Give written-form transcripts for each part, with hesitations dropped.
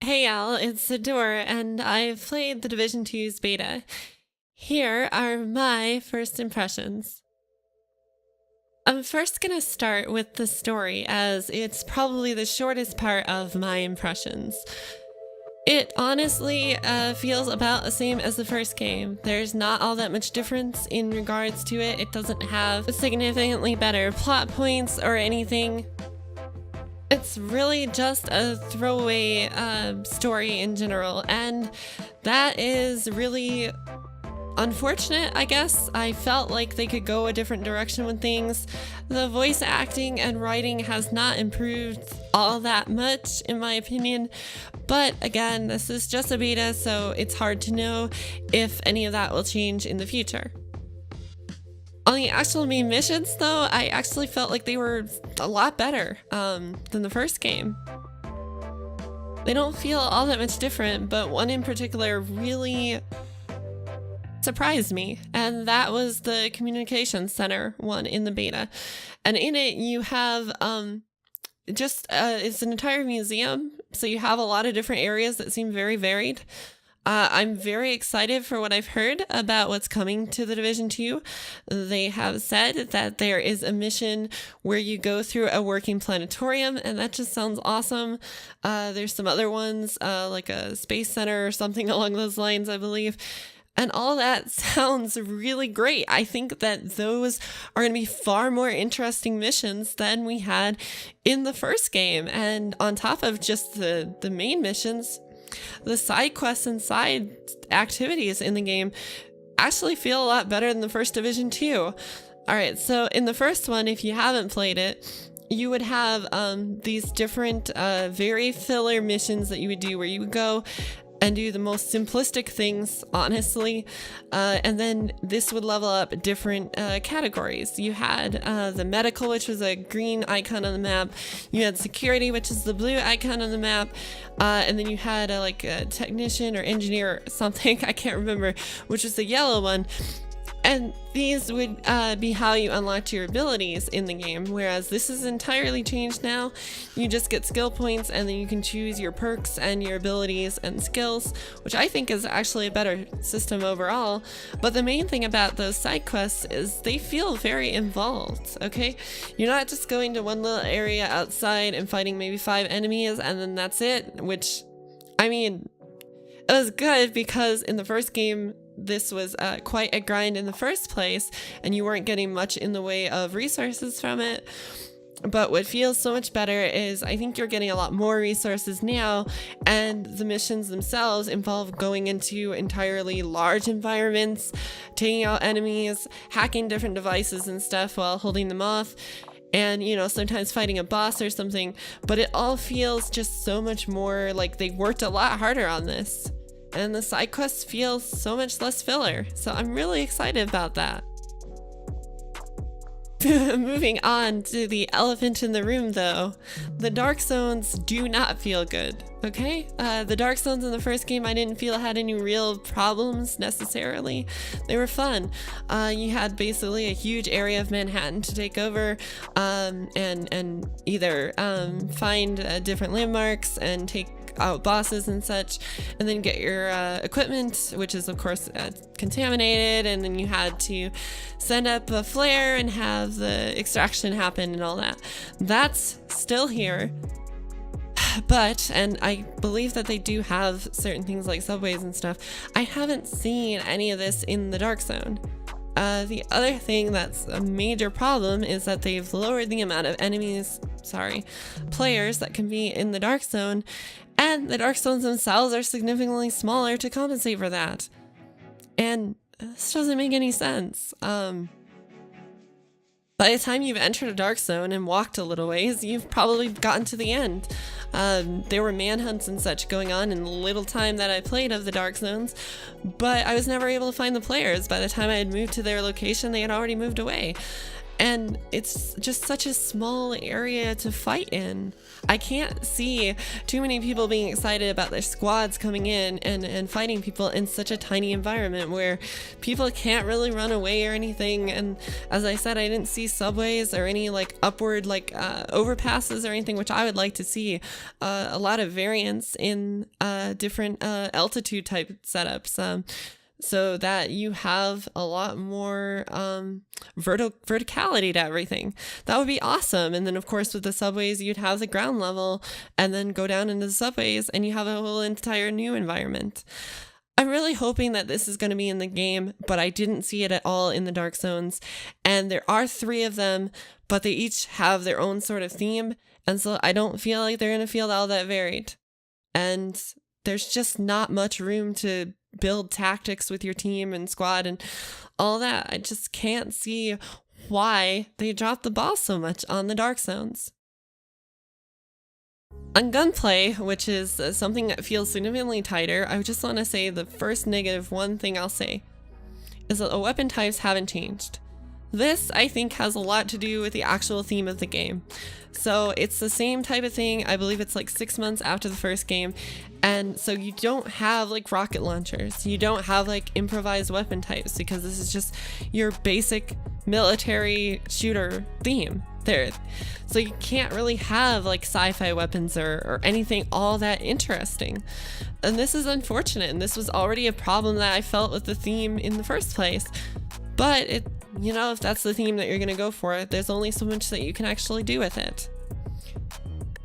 Hey Al, it's Adore, and I've played the Division 2's beta. Here are my first impressions. I'm first gonna start with the story, as it's probably the shortest part of my impressions. It honestly feels about the same as the first game. There's not all that much difference in regards to it. It doesn't have significantly better plot points or anything. It's really just a throwaway story in general, and that is really unfortunate, I guess. I felt like they could go a different direction with things. The voice acting and writing has not improved all that much, in my opinion, but again, this is just a beta, so it's hard to know if any of that will change in the future. On the actual main missions, though, I actually felt like they were a lot better than the first game. They don't feel all that much different, but one in particular really surprised me, and that was the communications center one in the beta. And in it, you have it's an entire museum, so you have a lot of different areas that seem very varied. I'm very excited for what I've heard about what's coming to the Division 2. They have said that there is a mission where you go through a working planetarium, and that just sounds awesome. There's some other ones, like a space center or something along those lines, I believe. And all that sounds really great. I think that those are going to be far more interesting missions than we had in the first game. And on top of just the main missions, the side quests and side activities in the game actually feel a lot better than the first Division 2. All right, so in the first one, if you haven't played it, you would have these different very filler missions that you would do where you would go and do the most simplistic things, honestly. And then this would level up different categories. You had the medical, which was a green icon on the map. You had security, which is the blue icon on the map. And then you had like a technician or engineer or something, I can't remember, which was the yellow one. And these would be how you unlocked your abilities in the game, whereas this is entirely changed now. You just get skill points, and then you can choose your perks and your abilities and skills, which I think is actually a better system overall. But the main thing about those side quests is they feel very involved, okay? You're not just going to one little area outside and fighting maybe 5 enemies and then that's it, which, I mean, it was good because in the first game, this was quite a grind in the first place, and you weren't getting much in the way of resources from it. But what feels so much better is I think you're getting a lot more resources now, and the missions themselves involve going into entirely large environments, taking out enemies, hacking different devices and stuff while holding them off, and, you know, sometimes fighting a boss or something. But it all feels just so much more like they worked a lot harder on this. And the side quests feel so much less filler, so I'm really excited about that. Moving on to the elephant in the room, though, the dark zones do not feel good, okay? The dark zones in the first game I didn't feel had any real problems necessarily. They were fun. You had basically a huge area of Manhattan to take over, and either find different landmarks and take out bosses and such, and then get your equipment, which is of course contaminated, and then you had to send up a flare and have the extraction happen and all that. That's still here, but, and I believe that they do have certain things like subways and stuff. I haven't seen any of this in the dark zone. The other thing that's a major problem is that they've lowered the amount of players that can be in the dark zone, and the dark zones themselves are significantly smaller to compensate for that. And this doesn't make any sense. By the time you've entered a dark zone and walked a little ways, you've probably gotten to the end. There were manhunts and such going on in the little time that I played of the dark zones, but I was never able to find the players. By the time I had moved to their location, they had already moved away. And it's just such a small area to fight in. I can't see too many people being excited about their squads coming in and fighting people in such a tiny environment where people can't really run away or anything. And as I said, I didn't see subways or any like upward like overpasses or anything, which I would like to see. A lot of variance in different altitude type setups. So that you have a lot more verticality to everything. That would be awesome. And then, of course, with the subways, you'd have the ground level and then go down into the subways and you have a whole entire new environment. I'm really hoping that this is going to be in the game, but I didn't see it at all in the Dark Zones. And there are 3 of them, but they each have their own sort of theme. And so I don't feel like they're going to feel all that varied. And there's just not much room to build tactics with your team and squad and all that. I just can't see why they dropped the ball so much on the Dark Zones. On gunplay, which is something that feels significantly tighter, I just want to say the first negative one thing I'll say is that the weapon types haven't changed. This, I think, has a lot to do with the actual theme of the game. So it's the same type of thing. I believe it's like 6 months after the first game. And so you don't have like rocket launchers. You don't have like improvised weapon types because this is just your basic military shooter theme there. So you can't really have like sci-fi weapons or anything all that interesting. And this is unfortunate. And this was already a problem that I felt with the theme in the first place. But if that's the theme that you're going to go for, there's only so much that you can actually do with it.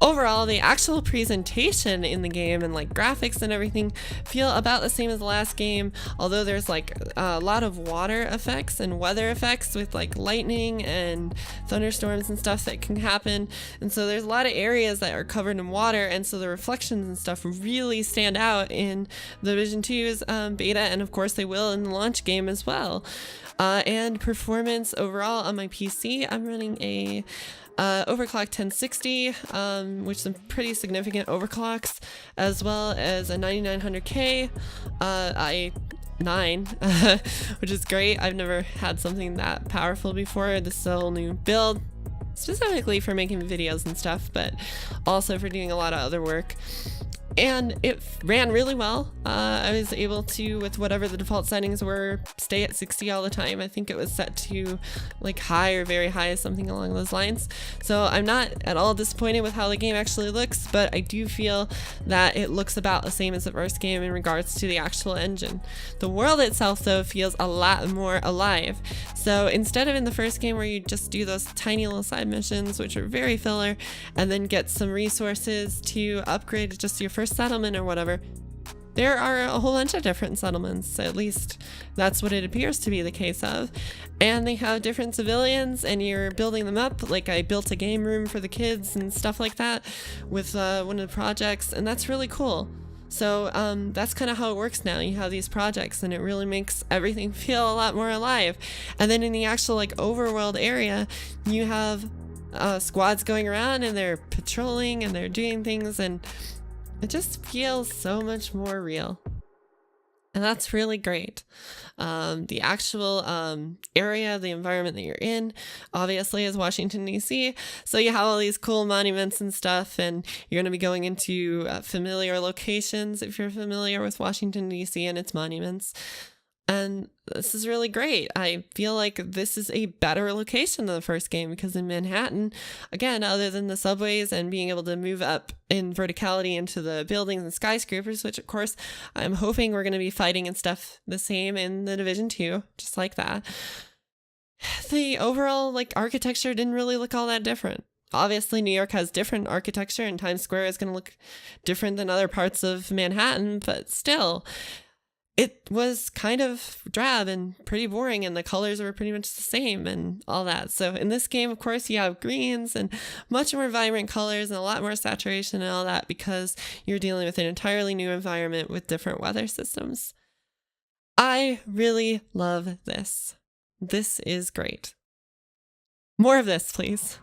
Overall, the actual presentation in the game and like graphics and everything feel about the same as the last game, although there's like a lot of water effects and weather effects with like lightning and thunderstorms and stuff that can happen. And so there's a lot of areas that are covered in water, and so the reflections and stuff really stand out in the Division 2's beta, and of course they will in the launch game as well. And performance overall on my PC, I'm running a overclock 1060, which some pretty significant overclocks, as well as a 9900K i9, which is great. I've never had something that powerful before. This is a whole new build, specifically for making videos and stuff, but also for doing a lot of other work. And it ran really well. I was able to, with whatever the default settings were, stay at 60 all the time. I think it was set to like high or very high, something along those lines. So I'm not at all disappointed with how the game actually looks, but I do feel that it looks about the same as the first game in regards to the actual engine. The world itself, though, feels a lot more alive. So instead of in the first game where you just do those tiny little side missions, which are very filler, and then get some resources to upgrade just your first settlement or whatever, there are a whole bunch of different settlements. At least that's what it appears to be the case of, and they have different civilians and you're building them up. Like I built a game room for the kids and stuff like that with one of the projects, and that's really cool. So that's kind of how it works now. You have these projects and it really makes everything feel a lot more alive. And then in the actual like overworld area, you have squads going around and they're patrolling and they're doing things, and it just feels so much more real. And that's really great. The actual area, the environment that you're in, obviously is Washington, D.C. So you have all these cool monuments and stuff, and you're going to be going into familiar locations if you're familiar with Washington, D.C. and its monuments. And this is really great. I feel like this is a better location than the first game, because in Manhattan, again, other than the subways and being able to move up in verticality into the buildings and skyscrapers, which of course I'm hoping we're going to be fighting and stuff the same in the Division 2, just like that. The overall like architecture didn't really look all that different. Obviously, New York has different architecture and Times Square is going to look different than other parts of Manhattan, but still, it was kind of drab and pretty boring, and the colors were pretty much the same and all that. So in this game, of course, you have greens and much more vibrant colors and a lot more saturation and all that, because you're dealing with an entirely new environment with different weather systems. I really love this. This is great. More of this, please.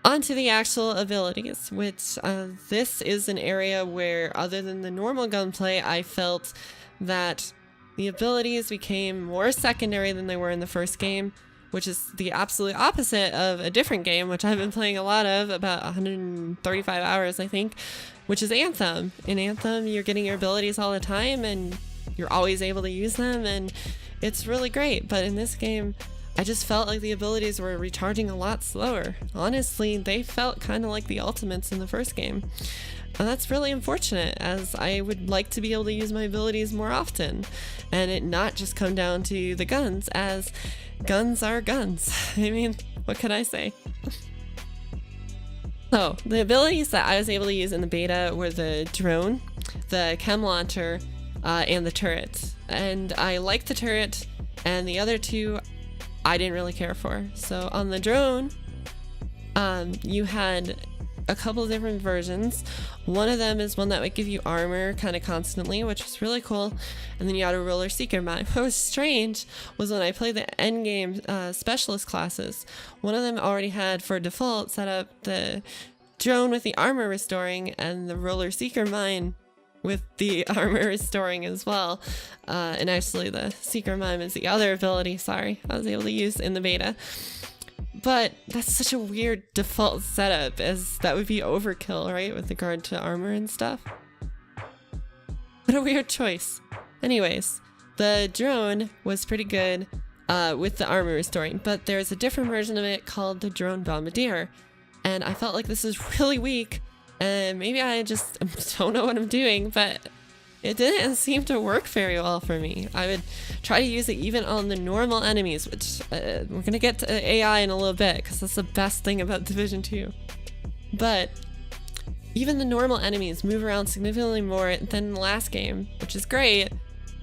On to the actual abilities, which this is an area where, other than the normal gunplay, I felt that the abilities became more secondary than they were in the first game, which is the absolute opposite of a different game, which I've been playing a lot of, about 135 hours, I think, which is Anthem. In Anthem, you're getting your abilities all the time and you're always able to use them, and it's really great. But in this game, I just felt like the abilities were recharging a lot slower. Honestly, they felt kind of like the ultimates in the first game. And that's really unfortunate, as I would like to be able to use my abilities more often and it not just come down to the guns, as guns are guns. I mean, what can I say? So, the abilities that I was able to use in the beta were the drone, the chem launcher, and the turret. And I liked the turret, and the other two I didn't really care for. So on the drone, you had a couple different versions. One of them is one that would give you armor kind of constantly, which was really cool. And then you had a roller seeker mine. What was strange was when I played the endgame specialist classes, one of them already had for default set up the drone with the armor restoring and the roller seeker mine with the armor restoring as well. And actually the seeker mine is the other ability, sorry, I was able to use in the beta. But that's such a weird default setup, as that would be overkill, right? With regard to armor and stuff. What a weird choice. Anyways, the drone was pretty good with the armor restoring, but there's a different version of it called the drone bombardier. And I felt like this is really weak, and maybe I just don't know what I'm doing, but it didn't seem to work very well for me. I would try to use it even on the normal enemies, which we're going to get to AI in a little bit, because that's the best thing about Division 2. But even the normal enemies move around significantly more than the last game, which is great,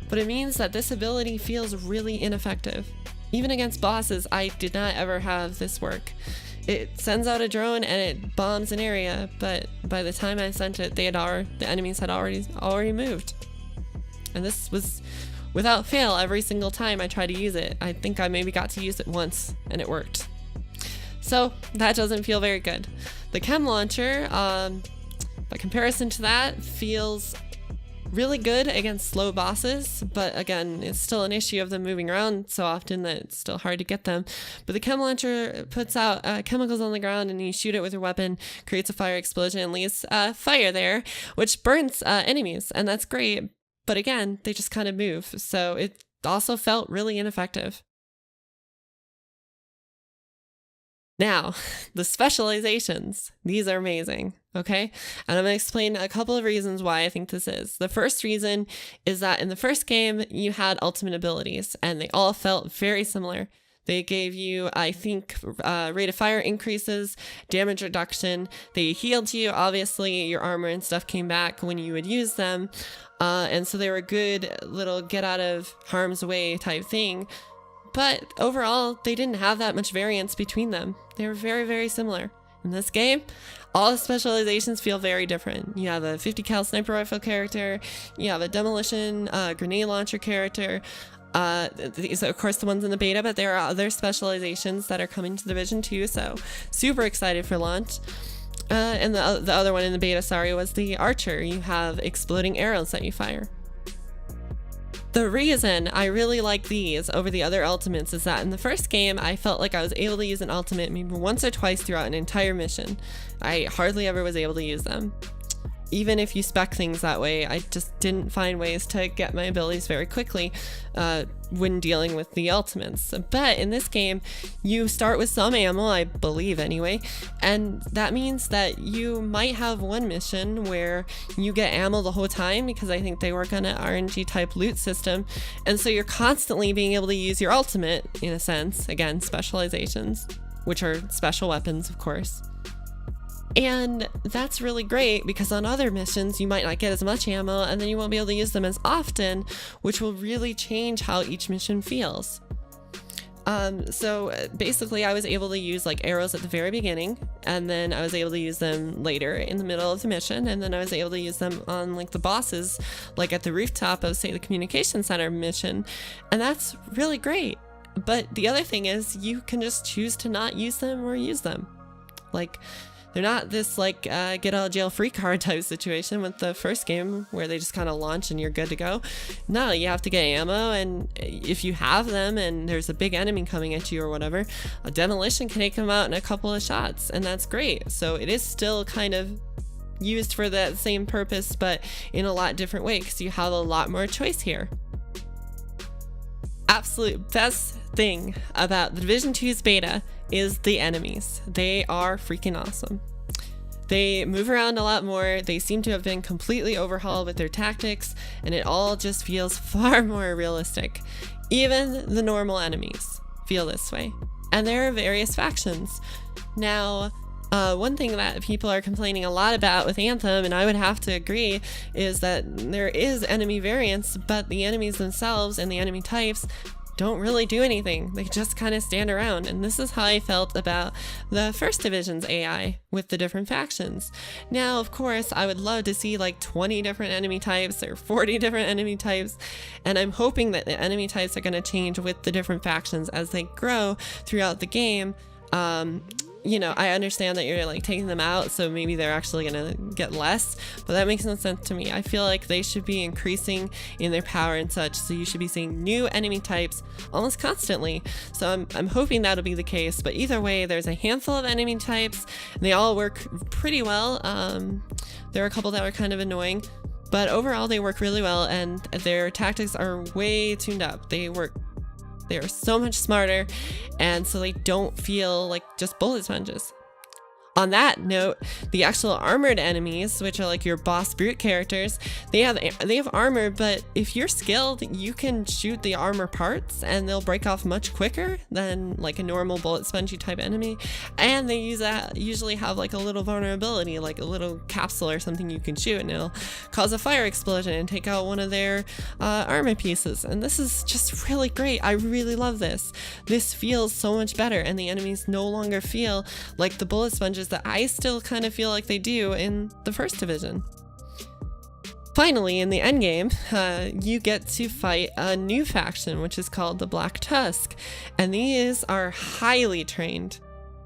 but it means that this ability feels really ineffective. Even against bosses, I did not ever have this work. It sends out a drone and it bombs an area, but by the time I sent it, the enemies had already moved. And this was without fail every single time I tried to use it. I think I maybe got to use it once and it worked. So that doesn't feel very good. The chem launcher, by comparison to that, feels really good against slow bosses, but again, it's still an issue of them moving around so often that it's still hard to get them. But the chem launcher puts out chemicals on the ground, and you shoot it with your weapon, creates a fire explosion, and leaves fire there, which burns enemies, and that's great. But again, they just kind of move, so it also felt really ineffective. Now, the specializations, these are amazing, okay? And I'm going to explain a couple of reasons why I think this is. The first reason is that in the first game, you had ultimate abilities, and they all felt very similar. They gave you, I think, rate of fire increases, damage reduction. They healed you, obviously, your armor and stuff came back when you would use them. And so they were a good little get out of harm's way type thing. But overall, they didn't have that much variance between them. They were very, very similar. In this game, all the specializations feel very different. You have a 50 cal sniper rifle character, you have a demolition grenade launcher character. These are, of course, the ones in the beta, but there are other specializations that are coming to Division 2, so super excited for launch. And the other one in the beta, sorry, was the archer. You have exploding arrows that you fire. The reason I really like these over the other ultimates is that in the first game, I felt like I was able to use an ultimate maybe once or twice throughout an entire mission. I hardly ever was able to use them. Even if you spec things that way, I just didn't find ways to get my abilities very quickly when dealing with the ultimates. But in this game, you start with some ammo, I believe anyway, and that means that you might have one mission where you get ammo the whole time, because I think they work on an RNG type loot system, and so you're constantly being able to use your ultimate, in a sense, again, specializations, which are special weapons, of course. And that's really great, because on other missions you might not get as much ammo, and then you won't be able to use them as often, which will really change how each mission feels. So basically I was able to use like arrows at the very beginning, and then I was able to use them later in the middle of the mission, and then I was able to use them on like the bosses, like at the rooftop of, say, the communication center mission, and that's really great. But the other thing is you can just choose to not use them or use them. Like, They're not this like get out of jail free card type situation with the first game where they just kind of launch and you're good to go. No, you have to get ammo, and if you have them and there's a big enemy coming at you or whatever, a demolition can take them out in a couple of shots, and that's great. So it is still kind of used for that same purpose, but in a lot different way, because you have a lot more choice here. Absolute best thing about the Division 2's beta is the enemies. They are freaking awesome. They move around a lot more. They seem to have been completely overhauled with their tactics, and it all just feels far more realistic. Even the normal enemies feel this way. And there are various factions. Now, one thing that people are complaining a lot about with Anthem, and I would have to agree, is that there is enemy variance, but the enemies themselves and the enemy types don't really do anything. They just kind of stand around. And this is how I felt about the first division's AI with the different factions. Now, of course, I would love to see like 20 different enemy types or 40 different enemy types. And I'm hoping that the enemy types are going to change with the different factions as they grow throughout the game. You know, I understand that you're like taking them out, so maybe they're actually gonna get less, but that makes no sense to me. I feel like they should be increasing in their power and such, so you should be seeing new enemy types almost constantly. So I'm hoping that'll be the case, but either way, there's a handful of enemy types, and they all work pretty well. There are a couple that were kind of annoying, but overall they work really well, and their tactics are way tuned up. They are so much smarter, and so they don't feel like just bullet sponges. On that note, the actual armored enemies, which are like your boss brute characters, they have armor, but if you're skilled, you can shoot the armor parts and they'll break off much quicker than like a normal bullet spongy type enemy. And they usually have like a little vulnerability, like a little capsule or something you can shoot, and it'll cause a fire explosion and take out one of their armor pieces. And this is just really great. I really love this. This feels so much better, and the enemies no longer feel like the bullet sponges that I still kind of feel like they do in the first division. Finally, in the endgame, you get to fight a new faction, which is called the Black Tusk, and these are highly trained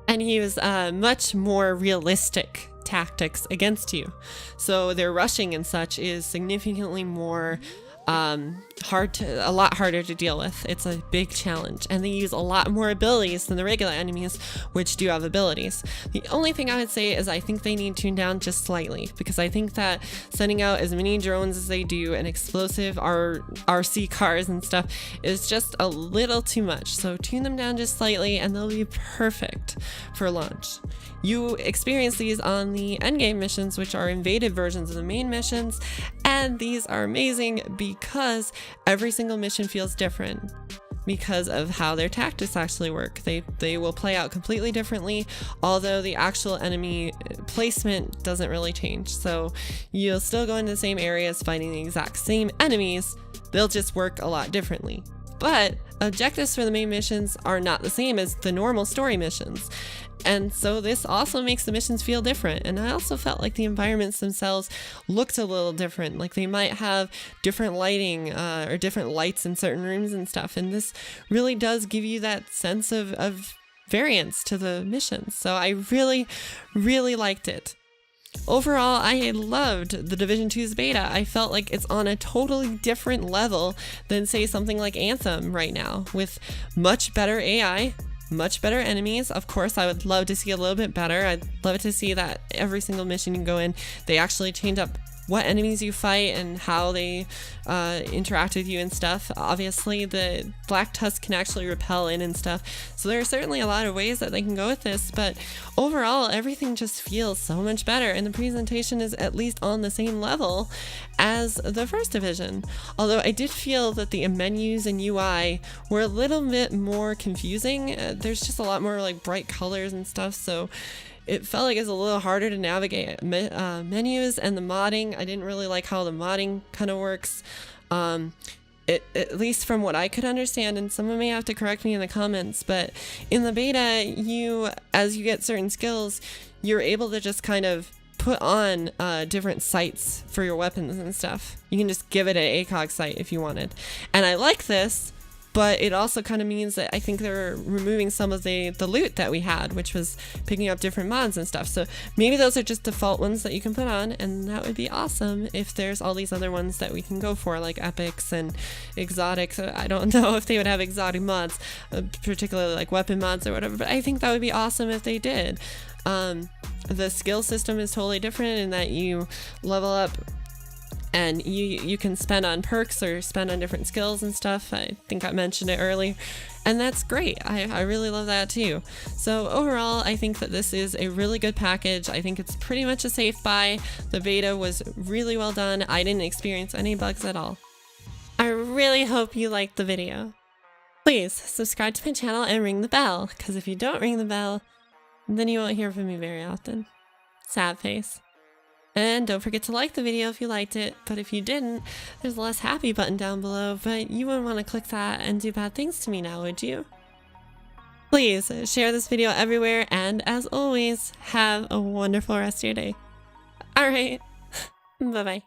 and use much more realistic tactics against you. So their rushing and such is significantly more a lot harder to deal with. It's a big challenge, and they use a lot more abilities than the regular enemies, which do have abilities. The only thing I would say is I think they need tuned down just slightly, because I think that sending out as many drones as they do and explosive RC cars and stuff is just a little too much. So tune them down just slightly and they'll be perfect for launch. You experience these on the endgame missions, which are invaded versions of the main missions, and these are amazing because every single mission feels different because of how their tactics actually work. They will play out completely differently, although the actual enemy placement doesn't really change. So you'll still go into the same areas fighting the exact same enemies, they'll just work a lot differently. But objectives for the main missions are not the same as the normal story missions. And so this also makes the missions feel different. And I also felt like the environments themselves looked a little different. Like they might have different lighting or different lights in certain rooms and stuff. And this really does give you that sense of variance to the missions. So I really, really liked it. Overall, I loved the Division 2's beta. I felt like it's on a totally different level than, say, something like Anthem right now, with much better AI, much better enemies. Of course, I would love to see a little bit better. I'd love to see that every single mission you go in, they actually change up what enemies you fight and how they interact with you and stuff. Obviously, the Black Tusk can actually repel in and stuff. So there are certainly a lot of ways that they can go with this, but overall, everything just feels so much better, and the presentation is at least on the same level as the first division. Although I did feel that the menus and UI were a little bit more confusing. There's just a lot more like bright colors and stuff, so it felt like it's a little harder to navigate menus, and the modding. I didn't really like how the modding kind of works. At least from what I could understand, and someone may have to correct me in the comments, but in the beta, as you get certain skills, you're able to just kind of put on different sights for your weapons and stuff. You can just give it an ACOG sight if you wanted. And I like this but it also kind of means that I think they're removing some of the loot that we had, which was picking up different mods and stuff. So maybe those are just default ones that you can put on, and that would be awesome if there's all these other ones that we can go for, like epics and exotics. I don't know if they would have exotic mods, particularly like weapon mods or whatever, but I think that would be awesome if they did. The skill system is totally different in that you level up and you can spend on perks or spend on different skills and stuff. I think I mentioned it earlier, and that's great. I really love that too. So overall, I think that this is a really good package. I think it's pretty much a safe buy. The beta was really well done. I didn't experience any bugs at all. I really hope you liked the video. Please subscribe to my channel and ring the bell, because if you don't ring the bell, then you won't hear from me very often. Sad face. And don't forget to like the video if you liked it, but if you didn't, there's a less happy button down below, but you wouldn't want to click that and do bad things to me now, would you? Please share this video everywhere, and as always, have a wonderful rest of your day. Alright, bye-bye.